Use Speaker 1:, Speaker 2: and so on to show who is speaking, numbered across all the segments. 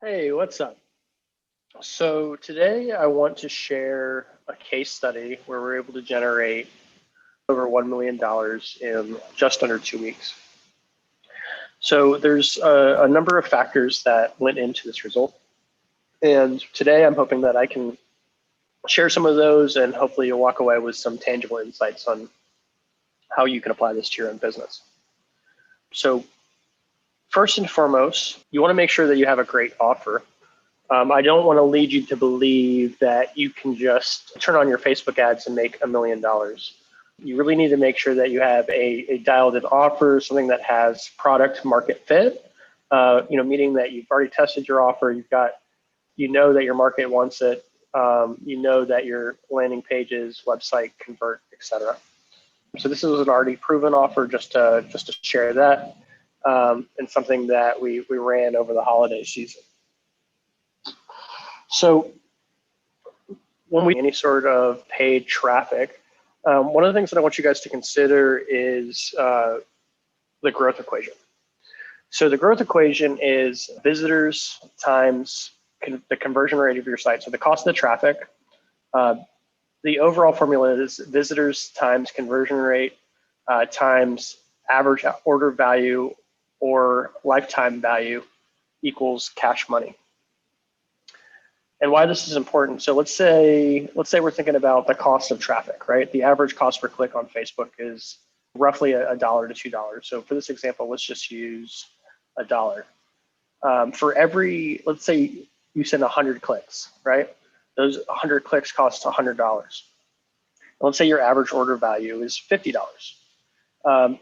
Speaker 1: Hey, what's up? So today I want to share a case study where we're able to generate over $1 million in just under 2 weeks. So there's a number of factors that went into this result. And today I'm hoping that I can share some of those and hopefully you'll walk away with some tangible insights on how you can apply this to your own business. So first and foremost, you want to make sure that you have a great offer. I don't want to lead you to believe that you can just turn on your Facebook ads and make $1 million. You really need to make sure that you have a dialed-in offer, something that has product market fit. Meaning that you've already tested your offer, you know that your market wants it, you know that your landing pages, website convert, etc. So this is an already proven offer, just to share that, and something that we ran over the holiday season. So when we any sort of paid traffic, one of the things that I want you guys to consider is the growth equation. So the growth equation is visitors times the conversion rate of your site. So the cost of the traffic, the overall formula is visitors times conversion rate times average order value or lifetime value equals cash money. And why this is important. So let's say we're thinking about the cost of traffic, right? The average cost per click on Facebook is roughly $1 to $2. So for this example, let's just use $1. For every, let's say you send 100 clicks, right? Those 100 clicks cost $100. Let's say your average order value is $50.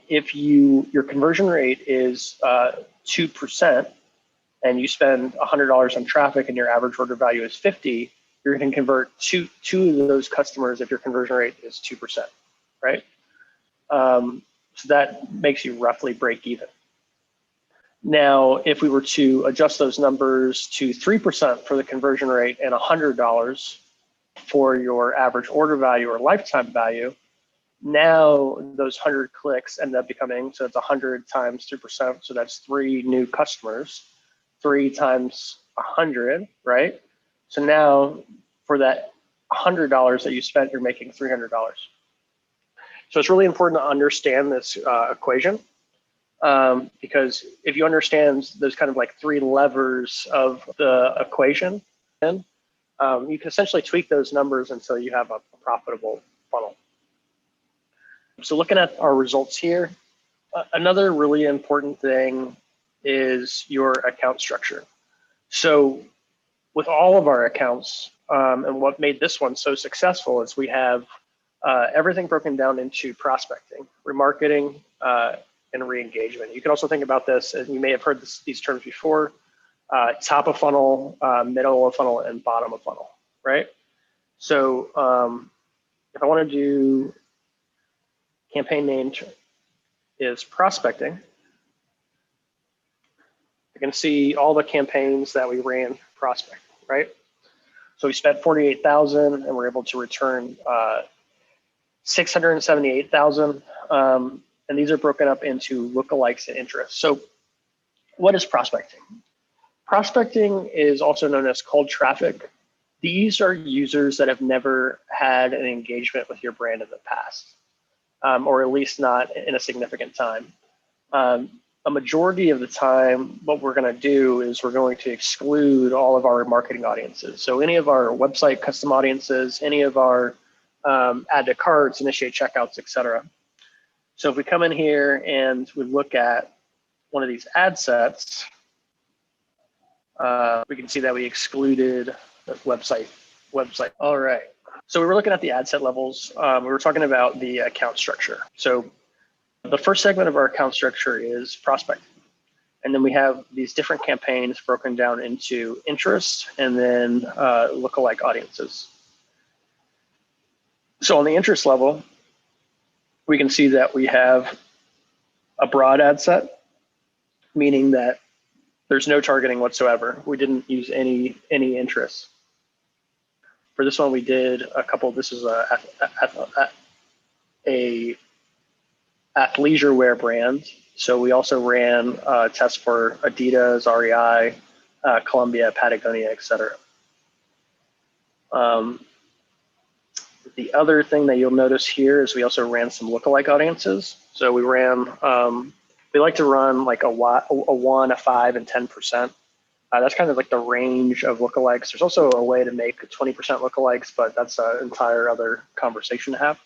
Speaker 1: If your conversion rate is 2%, and you spend $100 on traffic and your average order value is 50, you're going to convert two of those customers if your conversion rate is 2%, right? So that makes you roughly break even. Now, if we were to adjust those numbers to 3% for the conversion rate and $100 for your average order value or lifetime value, now those 100 clicks end up becoming, so it's 100 times 3%, so that's 3 new customers. 3 times 100, right? So now for that $100 that you spent, you're making $300. So it's really important to understand this equation because if you understand those kind of like 3 levers of the equation, then you can essentially tweak those numbers until you have a profitable funnel. So looking at our results here, another really important thing is your account structure. So with all of our accounts, and what made this one so successful is we have everything broken down into prospecting, remarketing, and re-engagement. You can also think about this, and you may have heard these terms before, top of funnel, middle of funnel, and bottom of funnel, right? So if I want to do campaign name is prospecting, I can see all the campaigns that we ran prospect, right? So we spent 48,000 and we're able to return 678,000. And these are broken up into lookalikes and interests. So what is prospecting? Prospecting is also known as cold traffic. These are users that have never had an engagement with your brand in the past, or at least not in a significant time. A majority of the time, what we're going to do is we're going to exclude all of our marketing audiences. So any of our website custom audiences, any of our add to carts, initiate checkouts, etc. So if we come in here and we look at one of these ad sets, we can see that we excluded the website. All right. So we were looking at the ad set levels. We were talking about the account structure. So the first segment of our account structure is prospecting. And then we have these different campaigns broken down into interest and then lookalike audiences. So on the interest level, we can see that we have a broad ad set, meaning that there's no targeting whatsoever. We didn't use any interest. For this one, we did a couple. This is a athleisure wear brand. So we also ran tests for Adidas, REI, Colombia, Patagonia, etc. The other thing that you'll notice here is we also ran some lookalike audiences. So we ran, we like to run like a 1, a 5, and 10%. That's kind of like the range of lookalikes. There's also a way to make 20% lookalikes, but that's an entire other conversation to have.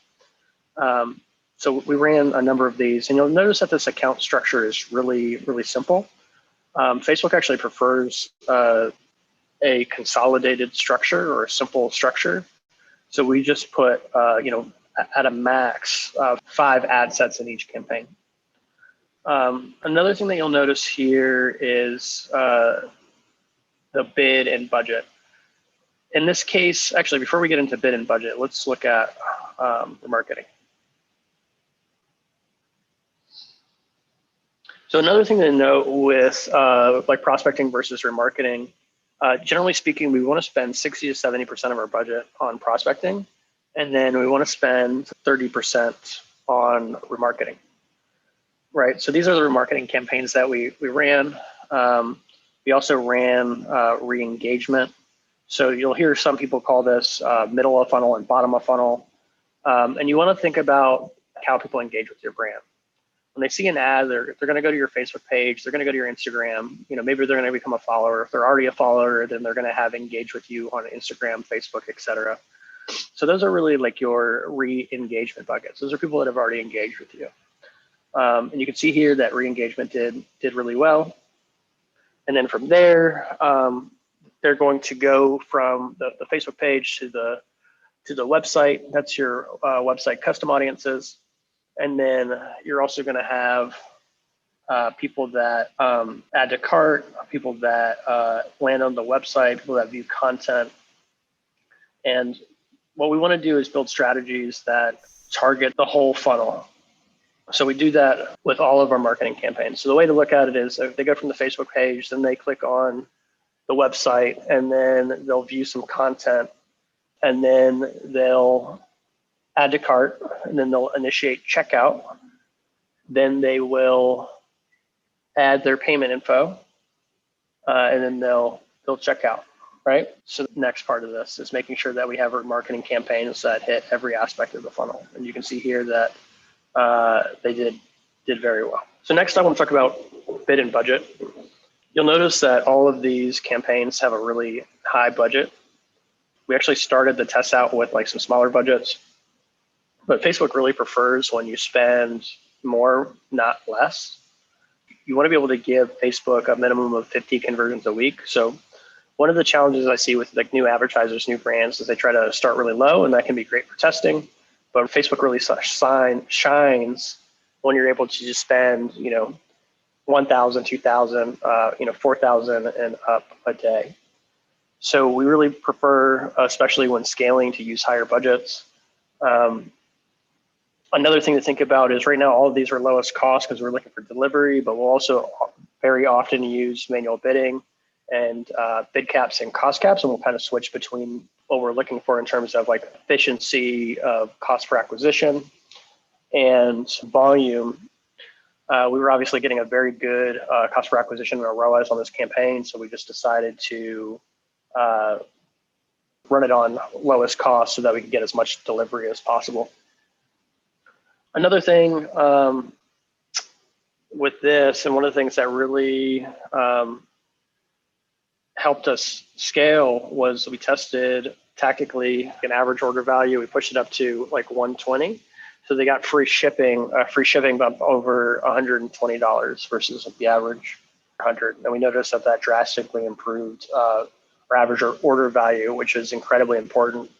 Speaker 1: So we ran a number of these, and you'll notice that this account structure is really, really simple. Facebook actually prefers a consolidated structure or a simple structure. So we just put, at a max, 5 ad sets in each campaign. Another thing that you'll notice here is the bid and budget. In this case, actually, before we get into bid and budget, let's look at remarketing. So another thing to note with like prospecting versus remarketing, generally speaking, we want to spend 60 to 70% of our budget on prospecting, and then we want to spend 30% on remarketing, right? So these are the remarketing campaigns that we ran. We also ran re-engagement. So you'll hear some people call this middle of funnel and bottom of funnel. And you want to think about how people engage with your brand. When they see an ad, they're going to go to your Facebook page, they're going to go to your Instagram, maybe they're going to become a follower. If they're already a follower, then they're going to have engaged with you on Instagram, Facebook, etc. So those are really like your re-engagement buckets. Those are people that have already engaged with you. And you can see here that re-engagement did really well. And then from there, they're going to go from the Facebook page to the website. That's your website custom audiences. And then you're also going to have people that add to cart, people that land on the website, people that view content. And what we want to do is build strategies that target the whole funnel. So we do that with all of our marketing campaigns. So the way to look at it is if they go from the Facebook page, then they click on the website, and then they'll view some content, and then they'll add to cart, and then they'll initiate checkout. Then they will add their payment info, and then they'll check out, right? So the next part of this is making sure that we have our marketing campaigns that hit every aspect of the funnel. And you can see here that they did very well. So next I want to talk about bid and budget. You'll notice that all of these campaigns have a really high budget. We actually started the test out with like some smaller budgets, but Facebook really prefers when you spend more, not less. You want to be able to give Facebook a minimum of 50 conversions a week. So one of the challenges I see with like new advertisers, new brands, is they try to start really low, and that can be great for testing. But Facebook really shines when you're able to just spend, 1,000, 2,000, 4,000 and up a day. So we really prefer, especially when scaling, to use higher budgets. Another thing to think about is right now all of these are lowest cost because we're looking for delivery, but we'll also very often use manual bidding and bid caps and cost caps, and we'll kind of switch between what we're looking for in terms of like efficiency of cost per acquisition and volume. We were obviously getting a very good cost per acquisition or ROAS on this campaign, so we just decided to run it on lowest cost so that we could get as much delivery as possible. Another thing with this, and one of the things that really helped us scale, was we tested tactically an average order value. We pushed it up to like 120. So they got free shipping bump over $120 versus the average 100. And we noticed that drastically improved our average order value, which is incredibly important